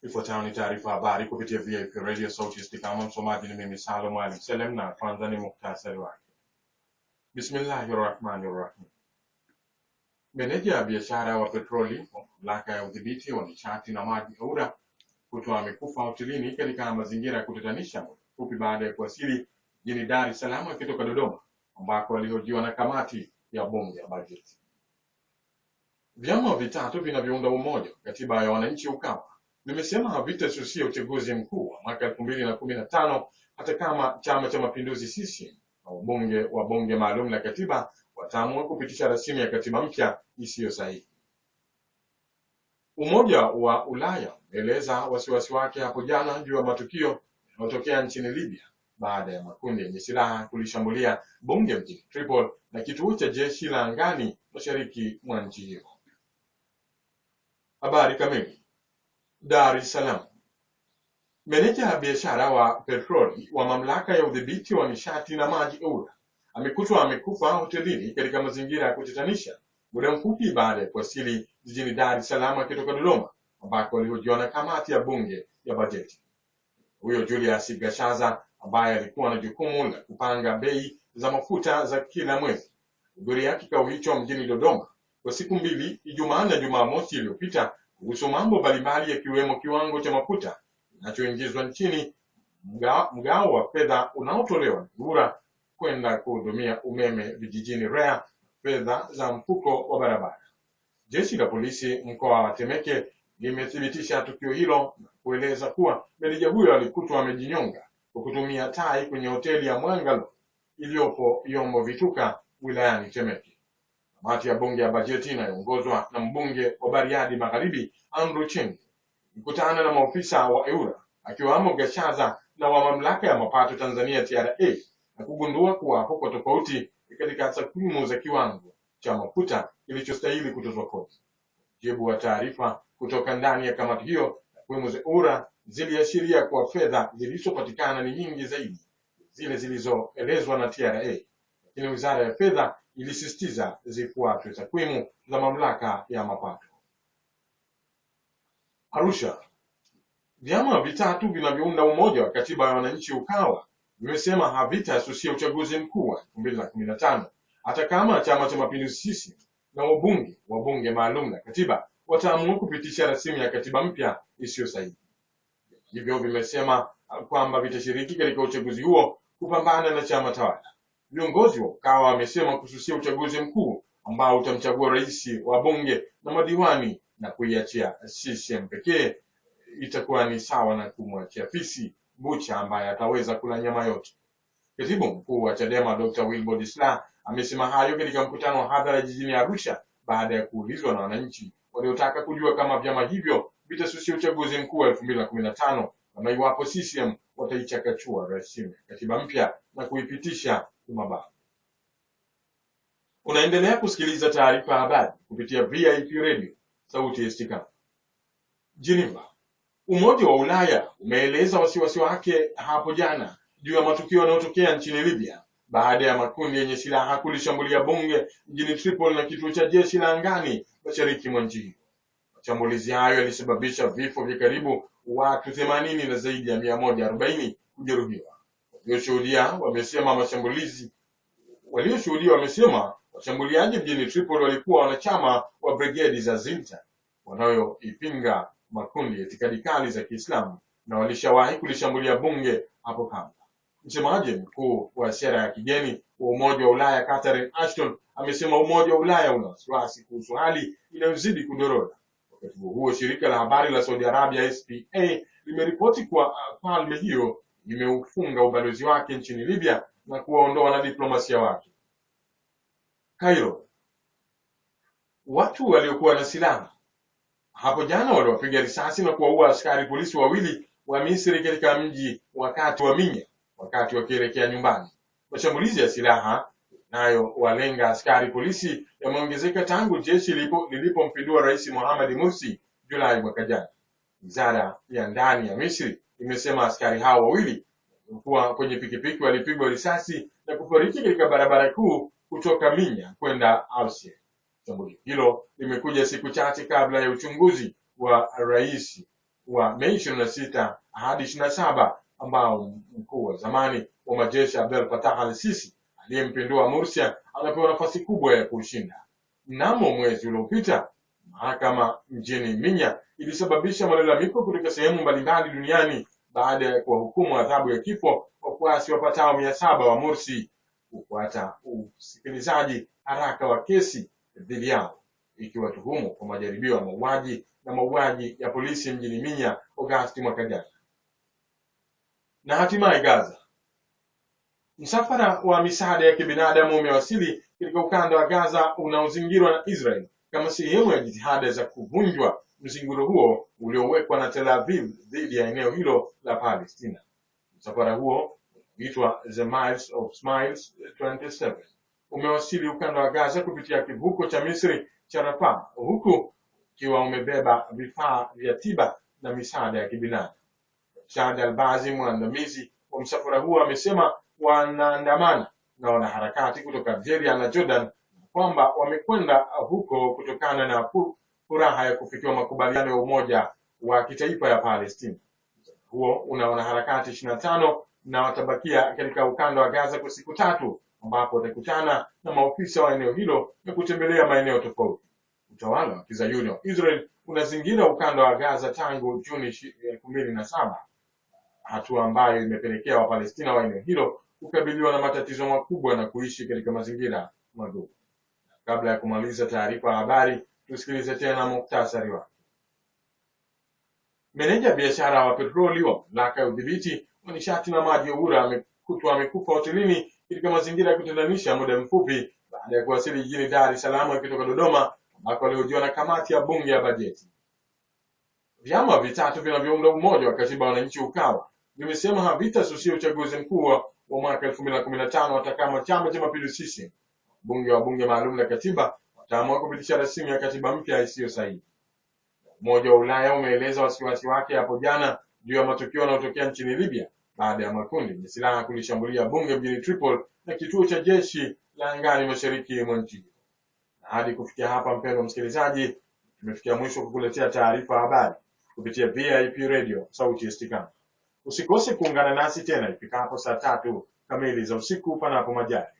Ifuatayo ni taarifa habari kupitia VIP Radio Sauti ya Istiqama. Msomaji ni mimi Salum Ali Selem na kwanza ni muhtasari wake. Bismillahirrahmanirrahim. Meneja ya biashara wa petroli wa mamlaka ya udhibiti wa nishati na maji EWURA kutwa amekufa hotelini katika mazingira ya kutatanisha muda mfupi baada ya kuwasili jijini Dar es Salaam akitoka Dodoma ambako alihojiwa na kamati ya bunge ya bajeti. Vyama vitatu vinavyounda umoja katiba ya wananchi UKAWA vimesema havitasusia uchaguzi mkuu wa mwaka 2015 hata kama Chama cha Mapinduzi CCM na wabunge wa bunge maalum la katiba wataamua kupitisha rasimu ya katiba mpya isiyo sahihi. Umoja wa Ulaya umeeleza wasiwasi wake hapo jana juu ya matukio yanayotokea nchini Libya baada ya makundi yenye silaha kulishambulia bunge mjini Tripoli na kituo cha jeshi la angani mashariki mwa nchi hiyo. Habari kamili. Dar es Salaam. Meneja ya biashara wa petroli wa mamlaka ya udhibiti wa nishati na maji EWURA amekutwa amekufa hotelini katika mazingira ya kutatanisha muda mfupi baada ya kuwasili jijini Dar es Salaam akitoka Dodoma ambako alihojiwa na kamati ya bunge ya bajeti. Huyo Julius Gashaza ambaye alikuwa na jukumu la kupanga bei za mafuta za kila mwezi kuhudhuria kikao hicho mjini Dodoma kwa siku mbili, Ijumaa na Jumamosi iliyopita, kuhusu mambo mbalimbali yakiwemo kiwango cha mafuta kinachoingizwa nchini, mgao wa fedha unaotolewa na EWURA kwenda kuhudumia umeme vijijini REA, fedha za mfuko wa barabara. Jeshi la polisi mkoa wa Temeke limethibitisha tukio hilo na kueleza kuwa meneja huyo alikutwa amejinyonga kwa kutumia tai kwenye hoteli ya Mwangalo iliyopo Yombo Vituka wilayani Temeke. Kamati ya bunge ya bajeti inayoongozwa na mbunge wa Bariadi Magharibi Andrew Chenge mkutana na maofisa wa EWURA akiwamo Gashaza na wa mamlaka ya mapato Tanzania TRA na kugundua kuwapo kwa tofauti katika takwimu za kiwango cha mafuta kilichostahili kutozwa kodi. Jibu wa taarifa kutoka ndani ya kamati hiyo, takwimu za EWURA ziliashiria kuwa fedha zilizopatikana ni nyingi zaidi zile zilizoelezwa na TRA, lakini Wizara ya Fedha ilisisitiza zifuatwe takwimu za mamlaka ya mapato. Arusha. Vyama vitatu vinavyounda umoja wa katiba ya wananchi UKAWA vimesema havitasusia uchaguzi mkuu wa 2015 hata kama Chama cha Mapinduzi CCM na wabunge wa bunge maalum la katiba wataamua kupitisha rasimu ya katiba mpya isiyo sahihi. Hivyo vimesema kwamba vitashiriki katika uchaguzi huo kupambana na chama tawala. Viongozi wa UKAWA wamesema kususia uchaguzi mkuu ambao utamchagua rais wa bunge na madiwani na kuiachia CCM pekee itakuwa ni sawa na kumwachia fisi bucha ambaye ataweza kula nyama yote. Katibu mkuu wa Chadema Dr. Wilbrod Slaa amesema hayo katika mkutano wa hadhara jijini Arusha baada ya kuulizwa na wananchi waliotaka kujua kama vyama hivyo vitasusia uchaguzi mkuu wa 2015 na iwapo CCM wataichakachua rasimu ya katiba mpya na kuipitisha kimabavu. Unaendelea kusikiliza taarifa habari kupitia VIP Radio Sauti ya Istiqama. Geneva. Umoja wa Ulaya umeeleza wasiwasi wake hapo jana juu ya matukio yanayotokea nchini Libya baada ya makundi yenye silaha kulishambulia bunge mjini Tripoli na kituo cha jeshi la angani mashariki mwa nchi hiyo. Mashambulizi hayo yalisababisha vifo vya karibu watu 80 na zaidi ya 140 kujeruhiwa. Walioshuhudia wamesema washambuliaji mjini Tripoli walikuwa wanachama wa brigedi za Zinta wanayoipinga makundi ya itikadi kali za Kiislamu na walishawahi kulishambulia bunge hapo kabla. Msemaji mkuu wa sera ya kigeni wa Umoja wa Ulaya Catherine Ashton amesema Umoja wa Ulaya una wasiwasi kuhusu hali inayozidi kudorora. Wakati huo shirika la habari la Saudi Arabia SPA limeripoti kuwa falme hiyo imeufunga ubalozi wake nchini Libya na kuwaondoa na diplomasia wake. Cairo. Watu waliokuwa na silaha hapo jana waliwapiga risasi na kuwaua askari polisi wawili wa Misri katika mji wakati wa Minya wakati wakielekea nyumbani. Mashambulizi ya silaha nayo walenga askari polisi yameongezeka tangu jeshi lilipompindua Rais Mohamed Morsi Julai mwaka jana. Wizara ya ndani ya Misri imesema askari hao wawili walikuwa kwenye pikipiki walipigwa risasi na kufariki katika barabara kuu kutoka Minya kwenda Alsie. Jambo hilo limekuja siku chache kabla ya uchunguzi wa rais wa Mei 26 hadi 27 ambao mkuu wa zamani wa majeshi Abdel Fattah al-Sisi aliyempindua Mursi anapewa nafasi kubwa ya kushinda. Mnamo mwezi uliopita, mahakama mjini Minya ilisababisha malalamiko kutoka sehemu mbalimbali duniani baada ya kuwahukumu adhabu ya kifo wafuasi wapatao 700 wa Mursi kufuata usikilizaji haraka wa kesi dhidi yao, ikiwatuhumu kwa majaribio ya mauaji na mauaji ya polisi mjini Minya Agosti mwaka jana. Na hatimaye Gaza. Msafara wa misaada ya kibinadamu umewasili katika ukanda wa Gaza unaozingirwa na Israel kama sehemu ya jitihada za kuvunjwa mzingiro huo uliowekwa na Tel Aviv dhidi ya eneo hilo la Palestina. Msafara huo huitwa The Miles of Smiles 27 umewasili ukanda wa Gaza kupitia kivuko cha Misri cha Rafah, huku ukiwa umebeba vifaa vya tiba na misaada ya kibinadamu. Shahad al-Bazi, mwandamizi wa msafara huo, amesema wanaandamana na wanaharakati kutoka Algeria na Jordan kwamba wamekwenda huko kutokana na furaha ya kufikiwa makubaliano ya umoja wa kitaifa ya Palestina. Huo una wanaharakati 25 na watabakia katika ukanda wa Gaza kwa siku 3 ambapo watakutana na maofisa wa eneo hilo na kutembelea maeneo tofauti. Utawala wa Kizayuni wa Israel unazingira ukanda wa Gaza tangu Juni 2007, hatua ambayo imepelekea Wapalestina wa eneo hilo kukabiliwa na matatizo makubwa na kuishi katika mazingira magumu. Kabla ya kumaliza taarifa ya habari, tusikilize tena muktasari wake. Meneja biashara wa petroli wa mamlaka ya udhibiti wa nishati na maji EWURA amekufa hotelini katika mazingira ya kutatanisha muda mfupi baada ya kuwasili jijini Dar es Salaam kutoka Dodoma ambako alihojiwa na kamati ya bunge ya bajeti. Vyama vitatu vinavyounda umoja wa katiba wa wananchi UKAWA vimesema havitasusia uchaguzi mkuu wa mwaka 2015 hata kama Chama cha Mapinduzi bunge wa bunge maalum la katiba wataamua kupitisha rasimu ya katiba mpya isiyo sahihi. Umoja wa Ulaya umeeleza wasiwasi wake hapo jana juu ya matukio yanayotokea nchini Libya baada ya makundi yenye silaha kulishambulia bunge mjini Tripoli na kituo cha jeshi la angani mashariki mwa nchi. Na hadi kufikia hapa, mpendwa msikilizaji, tumefikia mwisho kukuletea taarifa habari kupitia VIP Radio Sauti ya Istikama. Usikose kuungana nasi tena ifikapo saa 3 kamili za usiku panapo majaliwa.